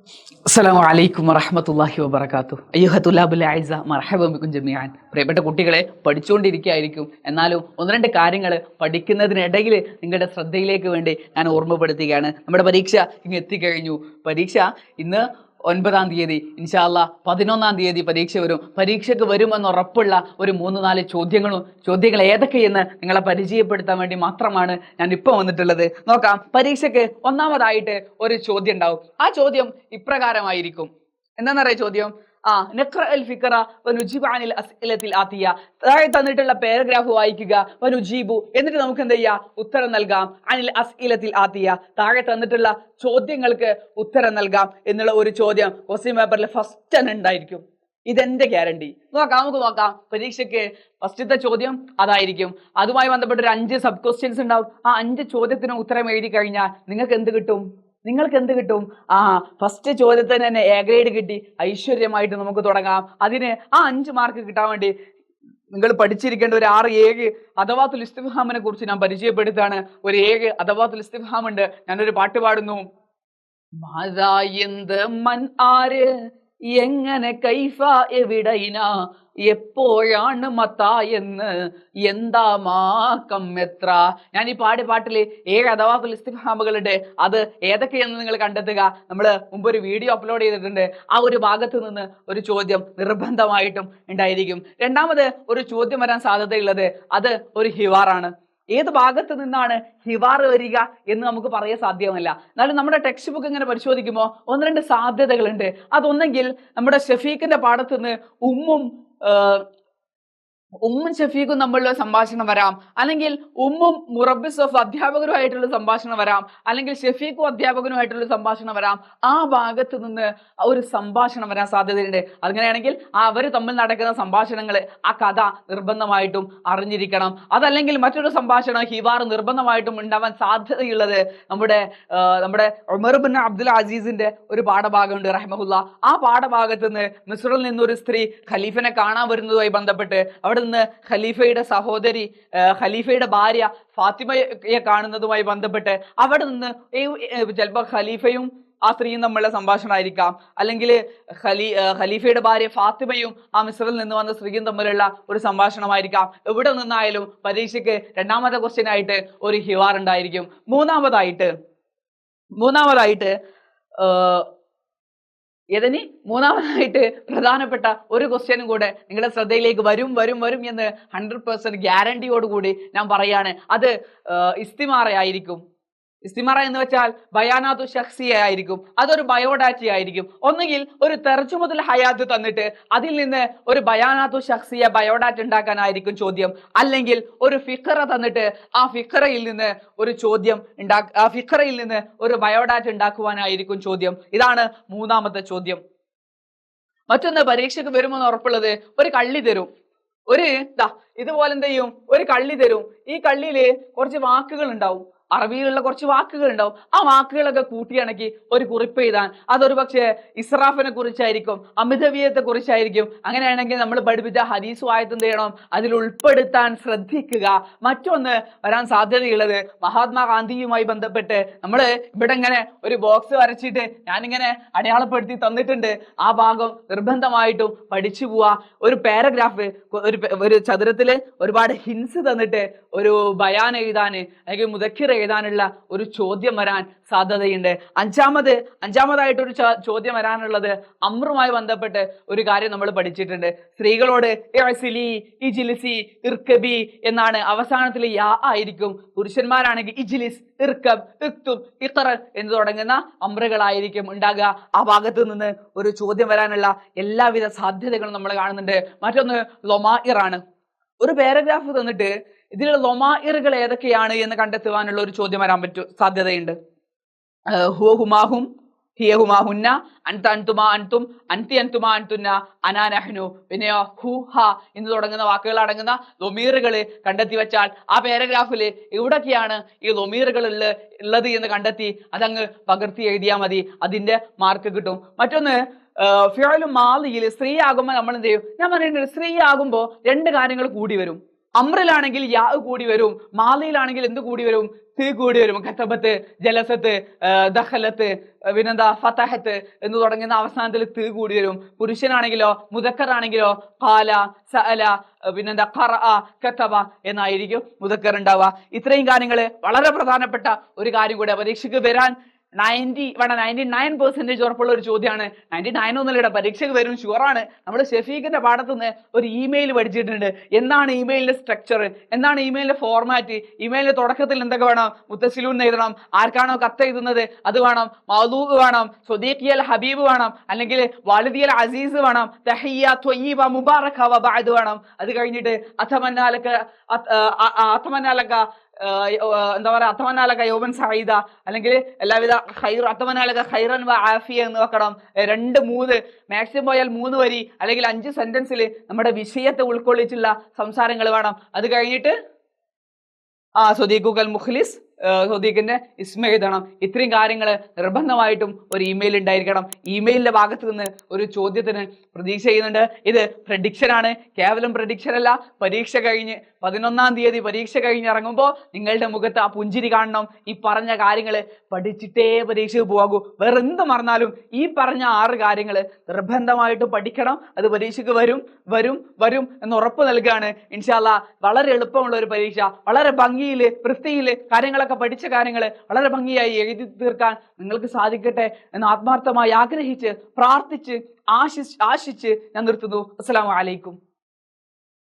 അസ്സലാമു അലൈക്കും വറഹ്മത്തുള്ളാഹി വബറകാതുഹു. അയ്യുഹ തുലാബുൽ അഇസ മർഹബൻ ബിക്കും ജമീഅൻ. പ്രിയപ്പെട്ട കുട്ടികളെ, പഠിച്ചുകൊണ്ടിരിക്കുകയായിരിക്കും. എന്നാലും ഒന്ന് രണ്ട് കാര്യങ്ങൾ പഠിക്കുന്നതിനിടയിൽ നിങ്ങളുടെ ശ്രദ്ധയിലേക്ക് വേണ്ടി ഞാൻ ഓർമ്മപ്പെടുത്തുകയാണ്. നമ്മുടെ പരീക്ഷ ഇങ്ങ് എത്തിക്കഴിഞ്ഞു. പരീക്ഷ ഇന്ന് 9-ാം തീയതി, ഇൻഷാ അല്ലാഹ് 11-ാം തീയതി പരീക്ഷ വരും. പരീക്ഷയ്ക്ക് വരുമെന്ന് ഉറപ്പുള്ള ഒരു 3-4 ചോദ്യങ്ങൾ ഏതൊക്കെയെന്ന് നിങ്ങളെ പരിചയപ്പെടുത്താൻ വേണ്ടി മാത്രമാണ് ഞാൻ ഇപ്പോൾ വന്നിട്ടുള്ളത്. നോക്കാം. പരീക്ഷയ്ക്ക് ഒന്നാമതായിട്ട് ഒരു ചോദ്യം ഉണ്ടാവും. ആ ചോദ്യം ഇപ്രകാരമായിരിക്കും. എന്താണെന്നറിയാം ചോദ്യം? നഖ്റ അൽ ഫിക്റ വനുജീബു അനിൽ അസ്ഇലത്തിൽ ആതിയ. താഴെ തന്നിട്ടുള്ള പാരഗ്രാഫ് വായിക്കുക, വനുജീബു, എന്നിട്ട് നമുക്ക് എന്ത് ചെയ്യാം? ഉത്തരം നൽകാം. അനിൽ അസ്ഇലത്തിൽ ആതിയ, താഴെ തന്നിട്ടുള്ള ചോദ്യങ്ങൾക്ക് ഉത്തരം നൽകാം എന്നുള്ള ഒരു ചോദ്യം ക്വസ്റ്റ്യൻ പേപ്പറിൽ ഫസ്റ്റ് തന്നെ ഉണ്ടായിരിക്കും. ഇതെന്റെ ഗ്യാരണ്ടി. നമുക്ക് നോക്കാം. പരീക്ഷയ്ക്ക് ഫസ്റ്റത്തെ ചോദ്യം അതായിരിക്കും. അതുമായി ബന്ധപ്പെട്ട് ഒരു 5 സബ് ക്വസ്റ്റ്യൻസ് ഉണ്ടാവും. ആ 5 ചോദ്യത്തിന് ഉത്തരം എഴുതി കഴിഞ്ഞാൽ നിങ്ങൾക്ക് എന്ത് കിട്ടും? ഫസ്റ്റ് ചോദ്യത്തിന് തന്നെ എ ഗ്രേഡ് കിട്ടി. ഐശ്വര്യമായിട്ട് നമുക്ക് തുടങ്ങാം. അതിന് ആ 5 മാർക്ക് കിട്ടാൻ വേണ്ടി നിങ്ങൾ പഠിച്ചിരിക്കേണ്ട ഒരു 6-7 അദവാത്തുൽ ഇസ്തിഫ്ഹാമിനെ കുറിച്ച് ഞാൻ പരിചയപ്പെടുത്താണ്. ഒരു 7 അദവാത്തുൽ ഇസ്തിഫ്ഹാം ഉണ്ട്. ഞാനൊരു പാട്ട് പാടുന്നു. മാതാ, എന്ത്, മൻ, ആര്, എങ്ങനെ, കൈഫ, എവിടൈന, എപ്പോഴാണ്, മത്താ എന്ന്, എന്താ, മാക്കം, എത്ര. ഞാൻ ഈ പാട്ടിൽ 7 അദവാത്തുൽ ഇസ്തിഫ്ഹാമുകളുണ്ട്. അത് ഏതൊക്കെയെന്ന് നിങ്ങൾ കണ്ടെത്തുക. നമ്മൾ മുമ്പ് ഒരു വീഡിയോ അപ്ലോഡ് ചെയ്തിട്ടുണ്ട്. ആ ഒരു ഭാഗത്ത് നിന്ന് ഒരു ചോദ്യം നിർബന്ധമായിട്ടും ഉണ്ടായിരിക്കും. രണ്ടാമത് ഒരു ചോദ്യം വരാൻ സാധ്യതയുള്ളത് അത് ഒരു ഹിവാറാണ്. ഏത് ഭാഗത്ത് നിന്നാണ് ഹിവാർ വരിക എന്ന് നമുക്ക് പറയാൻ സാധ്യമല്ല. എന്നാലും നമ്മുടെ ടെക്സ്റ്റ് ബുക്ക് ഇങ്ങനെ പരിശോധിക്കുമ്പോൾ 1-2 സാധ്യതകളുണ്ട്. അതൊന്നെങ്കിൽ നമ്മുടെ ഷഫീഖിന്റെ പാഠത്ത് നിന്ന് ഉമ്മും ഷഫീഖും തമ്മിലുള്ള സംഭാഷണം വരാം, അല്ലെങ്കിൽ ഉമ്മും മുറബിസ് ഓഫ് അധ്യാപകരുമായിട്ടുള്ള സംഭാഷണം വരാം, അല്ലെങ്കിൽ ഷഫീഖും അധ്യാപകനുമായിട്ടുള്ള സംഭാഷണം വരാം. ആ ഭാഗത്ത് നിന്ന് ഒരു സംഭാഷണം വരാൻ സാധ്യതയുണ്ട്. അങ്ങനെയാണെങ്കിൽ അവർ തമ്മിൽ നടക്കുന്ന സംഭാഷണങ്ങൾ, ആ കഥ നിർബന്ധമായിട്ടും അറിഞ്ഞിരിക്കണം. അതല്ലെങ്കിൽ മറ്റൊരു സംഭാഷണം, ഹിവാർ, നിർബന്ധമായിട്ടും ഉണ്ടാവാൻ സാധ്യതയുള്ളത് നമ്മുടെ ഉമർ ബിൻ അബ്ദുൽ അസീസിന്റെ ഒരു പാഠഭാഗമുണ്ട് റഹ്മഹുല്ലാ. ആ പാഠഭാഗത്ത് നിന്ന് മിസ്റിൽ നിന്നൊരു സ്ത്രീ ഖലീഫിനെ കാണാൻ വരുന്നതുമായി ബന്ധപ്പെട്ട് അവിടെ നിന്ന് ഖലീഫയുടെ സഹോദരി, ഖലീഫയുടെ ഭാര്യ ഫാത്തിമയെ കാണുന്നതുമായി ബന്ധപ്പെട്ട് അവിടെ നിന്ന് ചിലപ്പോൾ ഖലീഫയും ആ സ്ത്രീയും തമ്മിലുള്ള സംഭാഷണമായിരിക്കാം, അല്ലെങ്കിൽ ഖലീഫയുടെ ഭാര്യ ഫാത്തിമയും ആ മിസ്റിൽ നിന്ന് വന്ന സ്ത്രീയും തമ്മിലുള്ള ഒരു സംഭാഷണമായിരിക്കാം. എവിടെ നിന്നായാലും പരീക്ഷയ്ക്ക് 2ാമത്തെ ക്വസ്റ്റ്യൻ ആയിട്ട് ഒരു ഹിവാർ ഉണ്ടായിരിക്കും. മൂന്നാമതായിട്ട് പ്രധാനപ്പെട്ട ഒരു ക്വസ്റ്റ്യനും കൂടെ നിങ്ങളുടെ ശ്രദ്ധയിലേക്ക് വരും എന്ന് 100% ഗ്യാരണ്ടിയോടുകൂടി ഞാൻ പറയാണ്. അത് ഇസ്തിമാറയായിരിക്കും. ഇസ്തിമാറ എന്ന് വെച്ചാൽ ബയാനാത്തു ഷഖ്സിയ ആയിരിക്കും. അതൊരു ബയോഡാറ്റ ആയിരിക്കും. ഒന്നുകിൽ ഒരു തർജുമത്തുൽ ഹയാത്ത് തന്നിട്ട് അതിൽ നിന്ന് ഒരു ബയാനാത്തു ഷഖ്സിയ ബയോഡാറ്റ ഉണ്ടാക്കാനായിരിക്കും ചോദ്യം. അല്ലെങ്കിൽ ഒരു ഫിഖറ തന്നിട്ട് ആ ഫിഖറയിൽ നിന്ന് ഒരു ചോദ്യം ആ ഫിഖറയിൽ നിന്ന് ഒരു ബയോഡാറ്റ ഉണ്ടാക്കുവാനായിരിക്കും ചോദ്യം. ഇതാണ് 3ാമത്തെ ചോദ്യം. മറ്റൊന്ന്, പരീക്ഷയ്ക്ക് വരുമെന്ന് ഉറപ്പുള്ളത് ഒരു കള്ളി തരും. ഇതുപോലെ എന്ത് ചെയ്യും? ഒരു കള്ളി തരും. ഈ കള്ളിയിൽ കുറച്ച് വാക്കുകൾ ഉണ്ടാവും, അറബിയിലുള്ള കുറച്ച് വാക്കുകൾ ഉണ്ടാവും. ആ വാക്കുകളൊക്കെ കൂട്ടിയിണക്കി ഒരു കുറിപ്പ് എഴുതാൻ. അതൊരു പക്ഷേ ഇസ്രാഫിനെ കുറിച്ചായിരിക്കും, അമിതവ്യയത്തെ കുറിച്ചായിരിക്കും. അങ്ങനെയാണെങ്കിൽ നമ്മൾ പഠിപ്പിച്ച ഹദീസും ആയത്തും എന്ത് ചെയ്യണം? അതിൽ ഉൾപ്പെടുത്താൻ ശ്രദ്ധിക്കുക. മറ്റൊന്ന് വരാൻ സാധ്യതയുള്ളത് മഹാത്മാഗാന്ധിയുമായി ബന്ധപ്പെട്ട് നമ്മൾ ഇവിടെ ഇങ്ങനെ ഒരു ബോക്സ് വരച്ചിട്ട് ഞാനിങ്ങനെ അടയാളപ്പെടുത്തി തന്നിട്ടുണ്ട്. ആ ഭാഗം നിർബന്ധമായിട്ടും പഠിച്ചു പോവുക. ഒരു പാരഗ്രാഫ്, ഒരു ചതുരത്തിൽ ഒരുപാട് ഹിൻസ് തന്നിട്ട് ഒരു ബയാൻ എഴുതാൻ അല്ലെങ്കിൽ മുദക്കിർ എഴുതാനുള്ള ഒരു ചോദ്യം വരാൻ സാധ്യതയുണ്ട്. അഞ്ചാമതായിട്ടൊരു ചോദ്യം വരാനുള്ളത് അമ്രുമായി ബന്ധപ്പെട്ട് ഒരു കാര്യം നമ്മൾ പഠിച്ചിട്ടുണ്ട്. സ്ത്രീകളോട് ഇജ്ലിസി, ഇർകബി എന്നാണ്. അവസാനത്തിൽ യാ ആയിരിക്കും. പുരുഷന്മാരാണെങ്കിൽ ഇജ്ലിസ്, ഇർകബ്, ഇക്തുബ്, ഇഖ്റ എന്ന് തുടങ്ങുന്ന അമ്രുകളായിരിക്കും ഉണ്ടാകുക. ആ ഭാഗത്ത് നിന്ന് ഒരു ചോദ്യം വരാനുള്ള എല്ലാവിധ സാധ്യതകളും നമ്മൾ കാണുന്നുണ്ട്. മറ്റൊന്ന് ലൊമാഇർ ആണ്. ഒരു പാരഗ്രാഫ് തന്നിട്ട് ഇതിലുള്ള ലൊമാഇറുകൾ ഏതൊക്കെയാണ് എന്ന് കണ്ടെത്തുവാനുള്ള ഒരു ചോദ്യം വരാൻ സാധ്യതയുണ്ട്. ഹുമാഹും, ഹിയഹുമാഹുന്ന, അൻത അൻതുമാ അൻതും, അൻതി അൻതുമാ അൻതുന്ന, അനാ നഹ്നു, പിന്നെ ഹു ഹ എന്ന് തുടങ്ങുന്ന വാക്കുകൾ അടങ്ങുന്ന ലൊമീറുകൾ കണ്ടെത്തി വെച്ചാൽ ആ പാരഗ്രാഫിൽ എവിടൊക്കെയാണ് ഈ ലൊമീറുകൾ ഉള്ളത് എന്ന് കണ്ടെത്തി അതങ്ങ് പകർത്തി എഴുതിയാൽ മതി. അതിന്റെ മാർക്ക് കിട്ടും. മറ്റൊന്ന്, ഫിഅലു മാദിയിൽ സ്ത്രീ ആകുമ്പോൾ നമ്മൾ എന്ത് ചെയ്യും? ഞാൻ പറഞ്ഞിട്ടുണ്ട്, സ്ത്രീ ആകുമ്പോൾ 2 കാര്യങ്ങൾ കൂടി വരും. അമ്രിലാണെങ്കിൽ യാ കൂടി വരും, മാദിയിലാണെങ്കിൽ എന്ത് കൂടി വരും? തീ കൂടി വരും. കത്തബത്ത്, ജലസത്ത്, ദഖലത്ത്, പിന്നെന്താ ഫതഹത്ത് എന്ന് തുടങ്ങുന്ന അവസാനത്തിൽ തീ കൂടി വരും. പുരുഷനാണെങ്കിലോ മുദക്കറാണെങ്കിലോ ഖാല, സഅല, പിന്നെന്താ ഖറഅ, കതബ എന്നായിരിക്കും മുദക്കർ ഉണ്ടാവുക. ഇത്രയും കാര്യങ്ങൾ വളരെ പ്രധാനപ്പെട്ട ഒരു കാര്യം കൂടെ പരീക്ഷയ്ക്ക് വരാൻ 99% ഉറപ്പുള്ള ഒരു ചോദ്യമാണ്. 99 ഒന്നുമില്ല, പരീക്ഷയ്ക്ക് വരും, ഷുവറാണ്. നമ്മൾ ഷെഫീഖിന്റെ പാഠത്തു നിന്ന് ഒരു ഇമെയിൽ പഠിച്ചിട്ടുണ്ട്. എന്താണ് ഇമെയിലിന്റെ സ്ട്രക്ചർ, എന്താണ് ഇമെയിലിന്റെ ഫോർമാറ്റ്, ഇമെയിലിന്റെ തുടക്കത്തിൽ എന്തൊക്കെ വേണം, മുത്തസിലൂൻ എഴുതണം, ആർക്കാണോ കത്ത് എഴുതുന്നത് അത് വേണം, മൗദൂഅ് വേണം, സ്വദീഖിയൽ ഹബീബ് വേണം, അല്ലെങ്കിൽ വാലിദിയൽ അസീസ് വേണം, തഹിയ്യ ത്വയ്യിബ മുബാറക വ ബഅദ് വേണം. അത് കഴിഞ്ഞിട്ട് അത്തമന്നാലക എന്താ പറയാ, അത്തമനാലക യൗമൻ സഈദ, അല്ലെങ്കിൽ എല്ലാവിധ ഖൈർ, അത്തമനാലക ഖൈറൻ വ ആഫിയ എന്ന് വെക്കണം. 2-3 മാക്സിമം പോയാൽ 3 വരി അല്ലെങ്കിൽ 5 സെന്റൻസിൽ നമ്മുടെ വിഷയത്തെ ഉൾക്കൊള്ളിച്ചുള്ള സംസാരങ്ങൾ വേണം. അത് കഴിഞ്ഞിട്ട് സ്വദീഖുൽ മുഖ്ലിസ്, സ്വദീഖിന്റെ ഇസ്മ എഴുതണം. ഇത്രയും കാര്യങ്ങൾ നിർബന്ധമായിട്ടും ഒരു ഇമെയിൽ ഉണ്ടായിരിക്കണം. ഇമെയിലിന്റെ ഭാഗത്ത് നിന്ന് ഒരു ചോദ്യത്തിന് പ്രതീക്ഷ ചെയ്യുന്നുണ്ട്. ഇത് പ്രഡിക്ഷൻ ആണ്, കേവലം പ്രഡിക്ഷൻ അല്ല. പരീക്ഷ കഴിഞ്ഞ് 11-ാം തീയതി പരീക്ഷ കഴിഞ്ഞ് ഇറങ്ങുമ്പോൾ നിങ്ങളുടെ മുഖത്ത് ആ പുഞ്ചിരി കാണണം. ഈ പറഞ്ഞ കാര്യങ്ങൾ പഠിച്ചിട്ടേ പരീക്ഷയ്ക്ക് പോകൂ. വേറെ എന്ത് മറന്നാലും ഈ പറഞ്ഞ 6 കാര്യങ്ങൾ നിർബന്ധമായിട്ടും പഠിക്കണം. അത് പരീക്ഷയ്ക്ക് വരും വരും വരും എന്ന് ഉറപ്പ് നൽകുകയാണ്. ഇൻഷാ അല്ലാഹ് വളരെ എളുപ്പമുള്ള ഒരു പരീക്ഷ, വളരെ ഭംഗിയിൽ വൃത്തിയിൽ കാര്യങ്ങളൊക്കെ പഠിച്ച കാര്യങ്ങൾ വളരെ ഭംഗിയായി എഴുതി തീർക്കാൻ നിങ്ങൾക്ക് സാധിക്കട്ടെ എന്ന് ആത്മാർത്ഥമായി ആഗ്രഹിച്ച് പ്രാർത്ഥിച്ച് ആശിച്ച് ഞാൻ നിർത്തുന്നു. അസ്സലാമു അലൈക്കും.